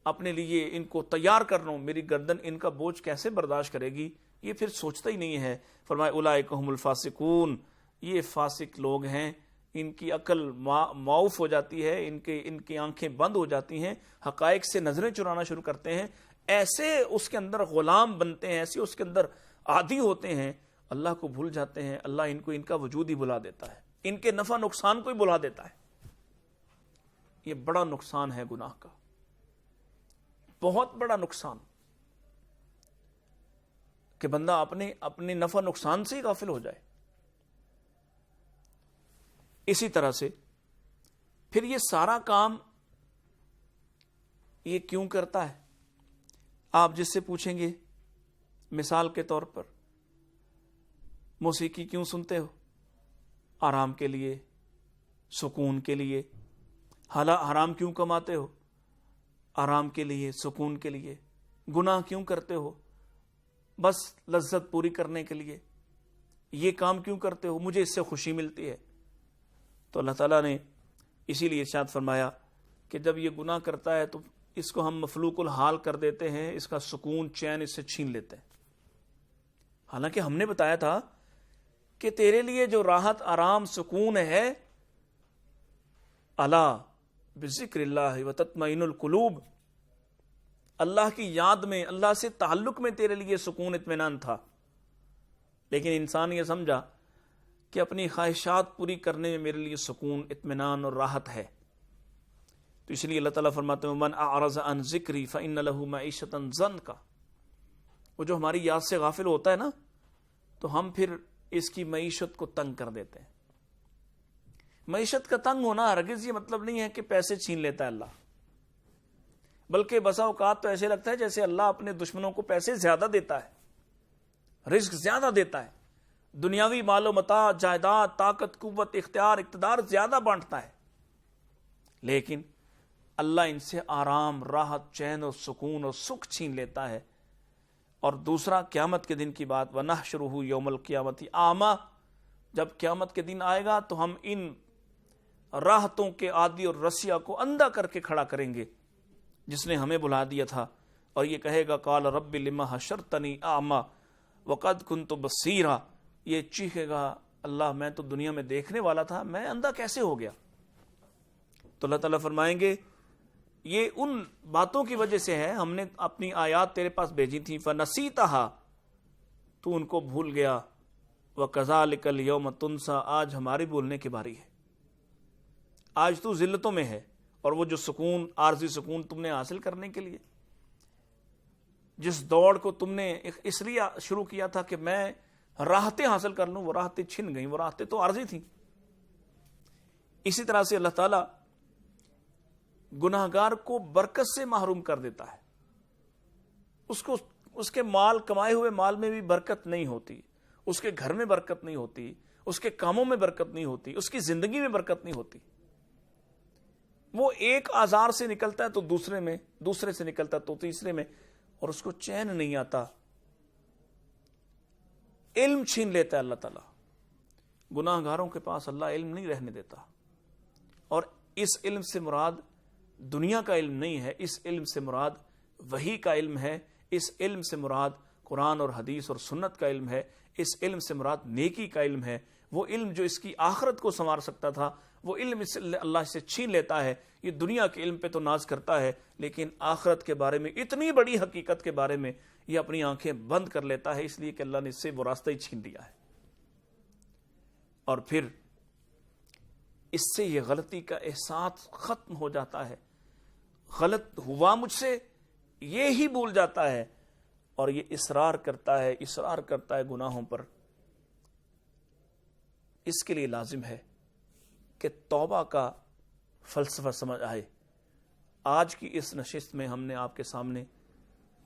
اپنے لیے ان کو تیار کر رہا ہوں، میری گردن ان کا بوجھ کیسے برداشت کرے گی، یہ پھر سوچتا ہی نہیں ہے. فرمایا اولئک هم الفاسقون، یہ فاسق لوگ ہیں، ان کی عقل معاف ہو جاتی ہے، ان کی آنکھیں بند ہو جاتی ہیں، حقائق سے نظریں چرانا شروع کرتے ہیں، ایسے اس کے اندر غلام بنتے ہیں، ایسے اس کے اندر عادی ہوتے ہیں، اللہ کو بھول جاتے ہیں. اللہ ان کو ان کا وجود ہی بلا دیتا ہے، ان کے نفع نقصان کو ہی بلا دیتا ہے. یہ بڑا نقصان ہے گناہ کا، بہت بڑا نقصان، کہ بندہ اپنے نفع نقصان سے ہی غافل ہو جائے. اسی طرح سے پھر یہ سارا کام یہ کیوں کرتا ہے؟ آپ جس سے پوچھیں گے مثال کے طور پر موسیقی کیوں سنتے ہو؟ آرام کے لیے، سکون کے لیے. حرام کیوں کماتے ہو؟ آرام کے لیے، سکون کے لیے. گناہ کیوں کرتے ہو؟ بس لذت پوری کرنے کے لیے. یہ کام کیوں کرتے ہو؟ مجھے اس سے خوشی ملتی ہے. تو اللہ تعالیٰ نے اسی لیے ارشاد فرمایا کہ جب یہ گناہ کرتا ہے تو اس کو ہم مفلوق الحال کر دیتے ہیں، اس کا سکون چین اس سے چھین لیتے ہیں. حالانکہ ہم نے بتایا تھا کہ تیرے لیے جو راحت، آرام، سکون ہے، الا بذکر اللہ وتطمئن القلوب، اللہ کی یاد میں، اللہ سے تعلق میں تیرے لیے سکون، اطمینان تھا. لیکن انسان یہ سمجھا کہ اپنی خواہشات پوری کرنے میں میرے لیے سکون، اطمینان اور راحت ہے. تو اس لیے اللہ تعالیٰ فرماتے ہیں من اعرض عن ذکری فإن له معیشۃ ضنکا. وہ جو ہماری یاد سے غافل ہوتا ہے نا تو ہم پھر اس کی معیشت کو تنگ کر دیتے ہیں. معیشت کا تنگ ہونا ہرگز یہ مطلب نہیں ہے کہ پیسے چھین لیتا ہے اللہ، بلکہ بسا اوقات تو ایسے لگتا ہے جیسے اللہ اپنے دشمنوں کو پیسے زیادہ دیتا ہے، رزق زیادہ دیتا ہے، دنیاوی مال و متاع، جائیداد، طاقت، قوت، اختیار، اقتدار زیادہ بانٹتا ہے. لیکن اللہ ان سے آرام، راحت، چین اور سکون اور سکھ چھین لیتا ہے. اور دوسرا قیامت کے دن کی بات، وَنَحْشُرُهُ يَوْمَ الْقِيَامَةِ أَعْمَىٰ، جب قیامت کے دن آئے گا تو ہم ان راحتوں کے عادی اور رسیا کو اندھا کر کے کھڑا کریں گے جس نے ہمیں بلا دیا تھا، اور یہ کہے گا قال رب لما حشرتنی اعمی وقد كنت بصیرا. یہ چیخے گا اللہ میں تو دنیا میں دیکھنے والا تھا، میں اندھا کیسے ہو گیا؟ تو اللہ تعالیٰ فرمائیں گے یہ ان باتوں کی وجہ سے ہے، ہم نے اپنی آیات تیرے پاس بھیجی تھیں، فنسیتہا، تو ان کو بھول گیا، وَكَذَلِكَ الْيَوْمَ تُنْسَى، آج ہماری بھولنے کی باری ہے. آج تو ذلتوں میں ہے، اور وہ جو سکون، عارضی سکون تم نے حاصل کرنے کے لیے جس دوڑ کو تم نے اس لیے شروع کیا تھا کہ میں راحتیں حاصل کر لوں، وہ راحتیں چھن گئیں، وہ راحتیں تو عارضی تھیں. اسی طرح سے اللہ تعالیٰ گناہگار کو برکت سے محروم کر دیتا ہے. اس کے مال، کمائے ہوئے مال میں بھی برکت نہیں ہوتی، اس کے گھر میں برکت نہیں ہوتی، اس کے کاموں میں برکت نہیں ہوتی، اس کی زندگی میں برکت نہیں ہوتی. وہ ایک آزار سے نکلتا ہے تو دوسرے میں، دوسرے سے نکلتا ہے تو تیسرے میں، اور اس کو چین نہیں آتا. علم چھین لیتا ہے اللہ تعالیٰ. گناہگاروں کے پاس اللہ علم نہیں رہنے دیتا. اور اس علم سے مراد دنیا کا علم نہیں ہے، اس علم سے مراد وحی کا علم ہے، اس علم سے مراد قرآن اور حدیث اور سنت کا علم ہے، اس علم سے مراد نیکی کا علم ہے، وہ علم جو اس کی آخرت کو سنوار سکتا تھا وہ علم اس اللہ سے چھین لیتا ہے۔ یہ دنیا کے علم پہ تو ناز کرتا ہے لیکن آخرت کے بارے میں، اتنی بڑی حقیقت کے بارے میں یہ اپنی آنکھیں بند کر لیتا ہے، اس لیے کہ اللہ نے اس سے وہ راستہ ہی چھین دیا ہے۔ اور پھر اس سے یہ غلطی کا احساس ختم ہو جاتا ہے، غلط ہوا مجھ سے یہ ہی بھول جاتا ہے، اور یہ اصرار کرتا ہے گناہوں پر۔ اس کے لیے لازم ہے کہ توبہ کا فلسفہ سمجھ آئے۔ آج کی اس نشست میں ہم نے آپ کے سامنے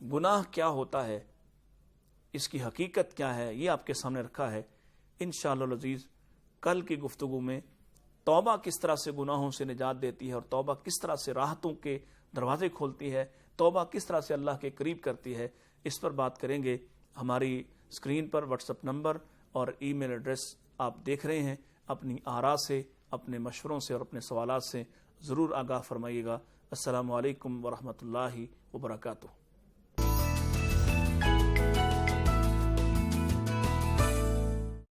گناہ کیا ہوتا ہے، اس کی حقیقت کیا ہے، یہ آپ کے سامنے رکھا ہے۔ انشاءاللہ العزیز کل کی گفتگو میں توبہ کس طرح سے گناہوں سے نجات دیتی ہے، اور توبہ کس طرح سے راحتوں کے دروازے کھولتی ہے، توبہ کس طرح سے اللہ کے قریب کرتی ہے، اس پر بات کریں گے۔ ہماری اسکرین پر واٹس ایپ نمبر اور ای میل ایڈریس آپ دیکھ رہے ہیں، اپنی آراء سے، اپنے مشوروں سے اور اپنے سوالات سے ضرور آگاہ فرمائیے گا۔ السلام علیکم ورحمۃ اللہ وبرکاتہ۔